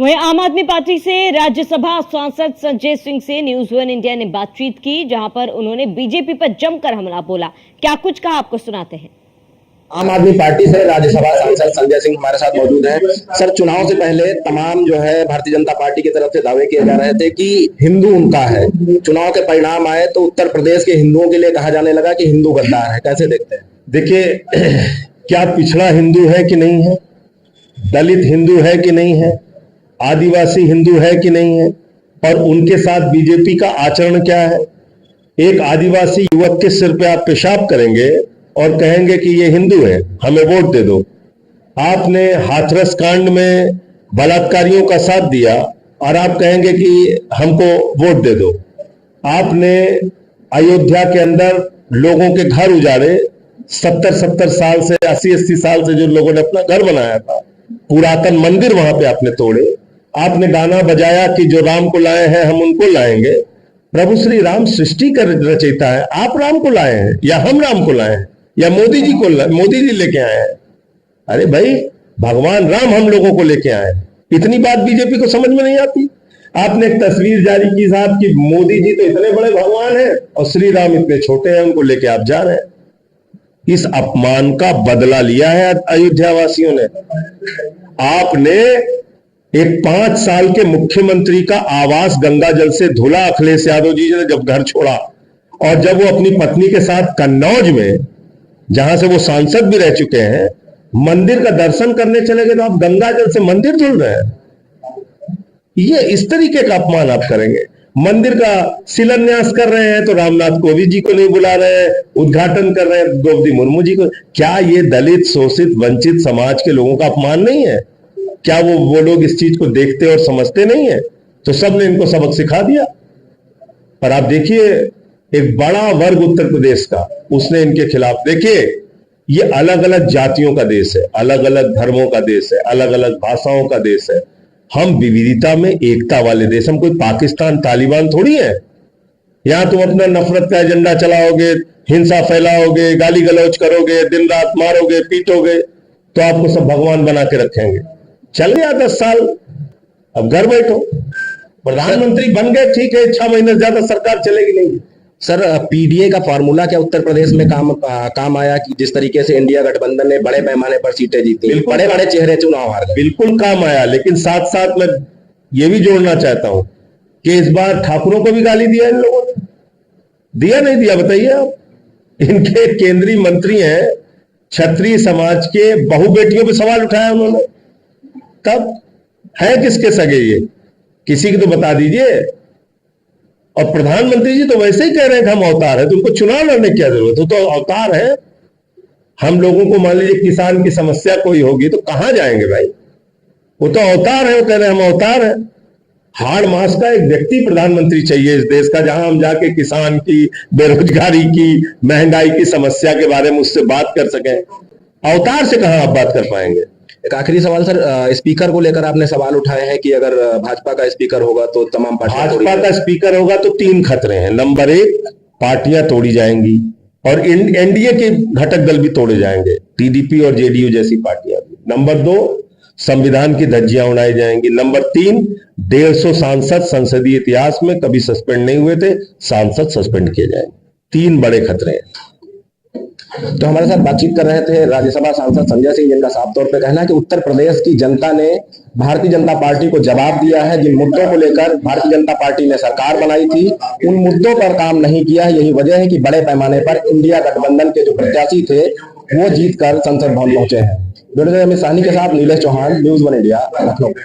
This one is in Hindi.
वहीं आम आदमी पार्टी से राज्यसभा सांसद संजय सिंह से न्यूज वन इंडिया ने बातचीत की, जहां पर उन्होंने बीजेपी पर जमकर हमला बोला। क्या कुछ कहा, आपको सुनाते हैं। आम आदमी पार्टी से राज्यसभा सांसद संजय सिंह हमारे साथ मौजूद हैं। सर, चुनाव से पहले तमाम जो है भारतीय जनता पार्टी की तरफ से दावे किए जा रहे थे कि हिंदू उनका है। चुनाव के परिणाम आए तो उत्तर प्रदेश के हिंदुओं के लिए कहा जाने लगा कि हिंदू गद्दार है। कैसे देखते हैं? देखिए, क्या पिछड़ा हिंदू है कि नहीं है, दलित हिंदू है कि नहीं है, आदिवासी हिंदू है कि नहीं है, और उनके साथ बीजेपी का आचरण क्या है? एक आदिवासी युवक के सिर पे आप पेशाब करेंगे और कहेंगे कि ये हिंदू है, हमें वोट दे दो। आपने हाथरस कांड में बलात्कारियों का साथ दिया और आप कहेंगे कि हमको वोट दे दो। आपने अयोध्या के अंदर लोगों के घर उजाड़े, 70 साल से 80 साल से जो लोगों ने अपना घर बनाया था, पुरातन मंदिर वहां पे आपने तोड़े। आपने गाना बजाया कि जो राम को लाए हैं हम उनको लाएंगे। प्रभु श्री राम सृष्टि का रचयिता है। आप राम को लाए हैं या हम राम को लाए हैं या मोदी जी लेके आए हैं? अरे भाई, भगवान राम हम लोगों को लेके आए हैं। इतनी बात बीजेपी को समझ में नहीं आती। आपने एक तस्वीर जारी की साहब कि मोदी जी तो इतने बड़े भगवान हैं और श्री राम इतने छोटे हैं, उनको लेके आप जा रहे हैं। इस अपमान का बदला लिया है अयोध्या वासियों ने। आपने एक 5 साल के मुख्यमंत्री का आवास गंगा जल से धुला अखिलेश यादव जी ने जब घर छोड़ा, और जब वो अपनी पत्नी के साथ कन्नौज में, जहां से वो सांसद भी रह चुके हैं, मंदिर का दर्शन करने चले गए, तो आप गंगा जल से मंदिर धुल रहे हैं। ये इस तरीके का अपमान आप करेंगे। मंदिर का शिलान्यास कर रहे हैं तो रामनाथ कोविंद जी को नहीं बुला रहे हैं, उद्घाटन कर रहे हैं द्रौपदी मुर्मू जी को। क्या ये दलित, शोषित, वंचित समाज के लोगों का अपमान नहीं है? क्या वो लोग इस चीज को देखते और समझते नहीं है? तो सबने इनको सबक सिखा दिया। पर आप देखिए, एक बड़ा वर्ग उत्तर प्रदेश का, उसने इनके खिलाफ, देखिए ये अलग अलग जातियों का देश है, अलग अलग धर्मों का देश है, अलग अलग भाषाओं का देश है। हम विविधता में एकता वाले देश, हम कोई पाकिस्तान तालिबान थोड़ी है। यहां तुम अपना नफरत का एजेंडा चलाओगे, हिंसा फैलाओगे, गाली गलौज करोगे, दिन रात मारोगे, पीटोगे, तो आपको सब भगवान बना के रखेंगे। चल गया 10 साल, अब घर बैठो। प्रधानमंत्री बन गए, ठीक है, 6 महीने ज्यादा सरकार चलेगी नहीं। सर, पीडीए का फॉर्मूला क्या उत्तर प्रदेश में काम आया कि जिस तरीके से इंडिया गठबंधन ने बड़े पैमाने पर सीटें जीती, बड़े बड़े चेहरे चुनाव हार गए? बिल्कुल काम आया, लेकिन साथ साथ मैं ये भी जोड़ना चाहता हूं कि इस बार ठाकुरों को भी गाली दिया इन लोगों ने। दिया नहीं दिया बताइए आप? इनके केंद्रीय मंत्री हैं, क्षत्रिय समाज के बहु बेटियों पे सवाल उठाया उन्होंने। तब है किसके सगे ये? किसी की तो बता दीजिए। और प्रधानमंत्री जी तो वैसे ही कह रहे हैं कि हम अवतार है, तो उनको चुनाव लड़ने की क्या जरूरत है? तो अवतार है। हम लोगों को मान लीजिए किसान की समस्या कोई होगी तो कहां जाएंगे भाई? वो तो अवतार है, वो कह रहे हैं हम अवतार है। हाड़ मास का एक व्यक्ति प्रधानमंत्री चाहिए इस देश का, जहां हम जाके किसान की, बेरोजगारी की, महंगाई की समस्या के बारे में उससे बात कर सकें। अवतार से कहां आप बात कर पाएंगे? एक आखिरी सवाल सर, स्पीकर को लेकर आपने सवाल उठाए हैं कि अगर भाजपा का स्पीकर होगा तो तमाम पार्टियां, भाजपा का स्पीकर होगा तो 3 खतरे हैं। नंबर 1, पार्टियां तोड़ी जाएंगी और एनडीए के घटक दल भी तोड़े जाएंगे, टीडीपी और जेडीयू जैसी पार्टियां भी। नंबर 2, संविधान की धज्जियां उड़ाई जाएंगी। नंबर 3, 150 सांसद संसदीय इतिहास में कभी सस्पेंड नहीं हुए थे, सांसद सस्पेंड किए जाएंगे। 3 बड़े खतरे हैं। तो हमारे साथ बातचीत कर रहे थे राज्यसभा सांसद संजय सिंह, जिनका साफ तौर पे कहना है कि उत्तर प्रदेश की जनता ने भारतीय जनता पार्टी को जवाब दिया है। जिन मुद्दों को लेकर भारतीय जनता पार्टी ने सरकार बनाई थी, उन मुद्दों पर काम नहीं किया है। यही वजह है कि बड़े पैमाने पर इंडिया गठबंधन के जो प्रत्याशी थे वो जीतकर संसद भवन पहुंचे हैं। अमित साहनी के साथ Nilesh Chauhan, News One India, Lucknow.